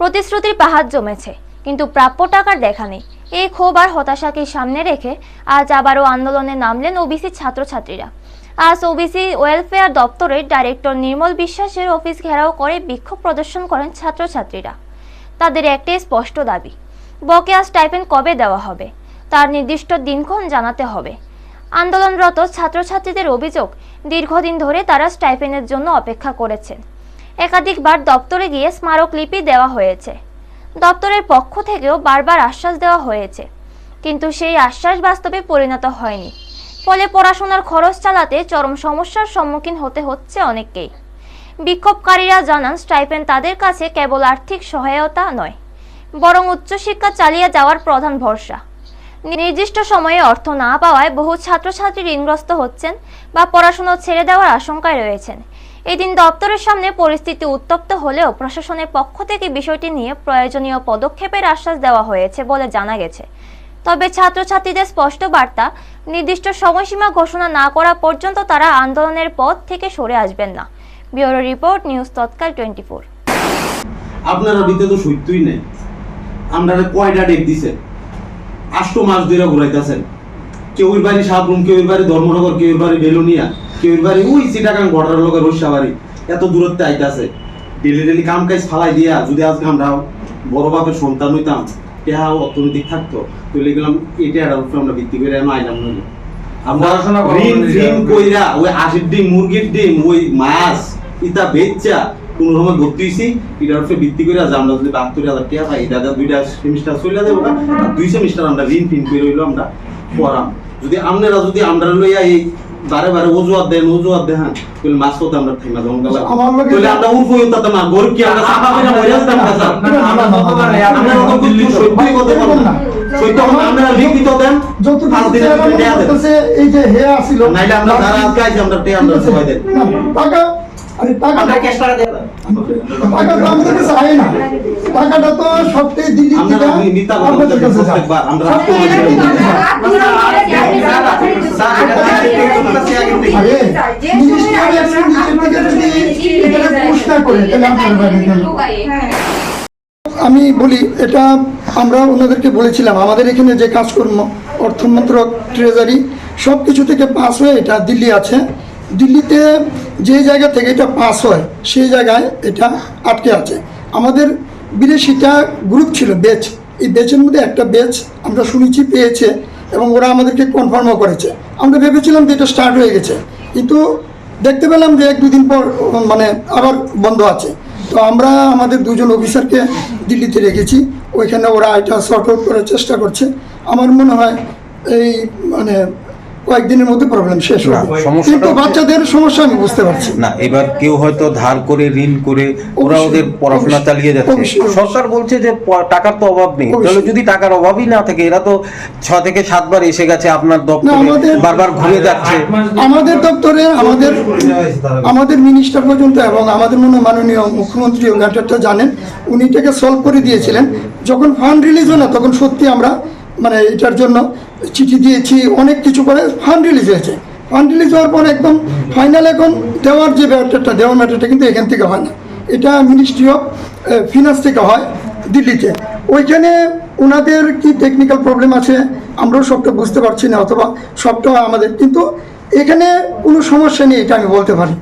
প্রতিশ্রুতির পাহাড় জমেছে, কিন্তু প্রাপ্য টাকার দেখা নেই। এই ক্ষোভ আর হতাশাকে সামনে রেখে আজ আবারও আন্দোলনে নামলেন ওবিসি ছাত্রছাত্রীরা। আজ ওবিসি ওয়েলফেয়ার দপ্তরের ডাইরেক্টর নির্মল বিশ্বাসের অফিস ঘেরাও করে বিক্ষোভ প্রদর্শন করেন ছাত্রছাত্রীরা। তাদের একটাই স্পষ্ট দাবি, বকেয়া স্টাইপেন্ড কবে দেওয়া হবে তার নির্দিষ্ট দিনক্ষণ জানাতে হবে। আন্দোলনরত ছাত্রছাত্রীদের অভিযোগ, দীর্ঘদিন ধরে তারা স্টাইপেন্ডের জন্য অপেক্ষা করেছেন। একাধিকবার দপ্তরে গিয়ে স্মারকলিপি দেওয়া হয়েছে। দপ্তরের পক্ষ থেকেও বারবার আশ্বাস দেওয়া হয়েছে, কিন্তু সেই আশ্বাস বাস্তবে পরিণত হয়নি। ফলে পড়াশোনার খরচ চালাতে চরম সমস্যার সম্মুখীন হতে হচ্ছে অনেককেই। বিক্ষোভকারীরা জানান, স্টাইপেন্ড তাদের কাছে কেবল আর্থিক সহায়তা নয়, বরং উচ্চশিক্ষা চালিয়ে যাওয়ার প্রধান ভরসা। নির্দিষ্ট সময়ে অর্থ না পাওয়ায় বহু ছাত্রছাত্রী ঋণগ্রস্ত হচ্ছেন বা পড়াশোনা ছেড়ে দেওয়ার আশঙ্কায় রয়েছেন। এদিন দপ্তরের সামনে পরিস্থিতি উত্তপ্ত হলেও প্রশাসনের পক্ষ থেকে বিষয়টি নিয়ে প্রয়োজনীয় পদক্ষেপের আশ্বাস দেওয়া হয়েছে বলে জানা গেছে। তবে ছাত্রছাত্রীদের স্পষ্ট বার্তা, নির্দিষ্ট সময়সীমা ঘোষণা না করা পর্যন্ত তারা আন্দোলনের পথ থেকে সরে আসবেন না। ব্যুরো রিপোর্ট, নিউজ তৎকাল 24। আপনারা ভিতরে তো সত্যই নেই। আমরা কয়টা ডেট দিছে, 8 মাস ধরে ঘুরাইতেছেন। কেউর বাড়ি সাবরুম, কেউর বাড়ি ধর্মনগর, কেউর বাড়ি বেলুনিয়া, কেউর বাড়ি ওই চিটাগাং বর্ডার লোকের রসিয়াবাড়ি, এত দূরত্বে আইতাছে। ডেলি ডেলি কাম কাজ ফালাই দিয়া যদি আজকে আমরা বড় বাপের সন্তান হইতাম, টেহা অর্থনৈতিক থাকতো, তাহলে গেলাম এটা আমরা ভিত্তি করে আইলাম না। আমরা ঋণ কইরা ওই 80 ডিম মুরগির ডিম, ওই মাছ ইতা বেচা কোন সময় ভর্তি হইছি, এটার উপরে ভিত্তি করে আজ আমরা যদি 72,000 টাকা পাই, দাদা 2টা সেমিস্টার চলে যাবো, আর 2 সেমিস্টার আমরা ঋণ করে রইলো আমরা পড়াম। যদি আপনারা যদি আমরা লইয়া এই বারে বারে অজুহাত দেন তাহলে মাছ কত আমরা থেমা যাবো, তাহলে আমরা উর্ফ হইতাম না, গরিব কি আমরা চাপা করে মরে যেতাম না স্যার। আমরা তো কিছু সত্যি কথা বলেন না, সত্য আপনারা লিখিত দেন, যত এই যে হে আসিল নাইলে আমরা যারা আজকে আইছি আমরা তে আমরা সবাই দেন টাকা। আরে টাকা আমরা ক্যাশ টাকা দেব, টাকা তো আমাদের কাছে আয় না, টাকাটা তো সবটাই দিল্লি থেকে আমাদের কাছে যায়। আমরা আমি বলি, এটা আমরা ওনাদেরকে বলেছিলাম আমাদের এখানে যে কাজকর্ম অর্থ মন্ত্রক, ট্রেজারি সব কিছু থেকে পাস হয়ে এটা দিল্লি আছে। দিল্লিতে যে জায়গা থেকে এটা পাস হয় সেই জায়গায় এটা আটকে আছে। আমাদের বিদেশিটা গ্রুপ ছিল, বেচ, এই বেচের মধ্যে একটা বেচ আমরা শুনেছি পেয়েছে এবং ওরা আমাদেরকে কনফার্মও করেছে। আমরা ভেবেছিলাম যে এটা স্টার্ট হয়ে গেছে, কিন্তু দেখতে পেলাম যে 1-2 দিন পর মানে আবার বন্ধ আছে। তো আমরা আমাদের 2 জন অফিসারকে দিল্লিতে রেখেছি, ওইখানে ওরা এটা সর্ট আউট করার চেষ্টা করছে। আমার মনে হয় এই মানে কয়েকদিনের মধ্যে প্রবলেম শেষ হবে, কিন্তু বাচ্চাদের সমস্যা আমি বুঝতে পারছি না। এবার কেউ হয়তো ধার করে ঋণ করে ওরা ওদের পড়াশোনা চালিয়ে যাচ্ছে। সরকার বলছে যে টাকার তো অভাব নেই, তাহলে যদি টাকার অভাবই না থাকে, এরা তো 6 থেকে 7 বার এসে গেছে আপনার দপ্তরে, বারবার ঘুরে যাচ্ছে। আমাদের দপ্তরে আমাদের মিনিস্টার পর্যন্ত এবং আমাদের মাননীয় মুখ্যমন্ত্রীও ম্যাটারটা জানেন, উনি এটাকে সলভ করে দিয়েছিলেন। যখন ফান্ড রিলিজ হয় না তখন সত্যি আমরা মানে এটার জন্য চিঠি দিয়েছি, অনেক কিছু করে ফান্ড রিলিজ হয়েছে। ফান্ড রিলিজ হওয়ার পর একদম ফাইনাল এখন দেওয়ার যে ম্যাটারটা, দেওয়ার ম্যাটারটা কিন্তু এখান থেকে হয় না, এটা মিনিস্ট্রি অফ ফিনান্স থেকে হয় দিল্লিতে। ওইখানে ওনাদের কি টেকনিক্যাল প্রবলেম আছে আমরাও সবটা বুঝতে পারছি না, অথবা সবটা আমাদের, কিন্তু এখানে কোনো সমস্যা নেই এটা আমি বলতে পারি।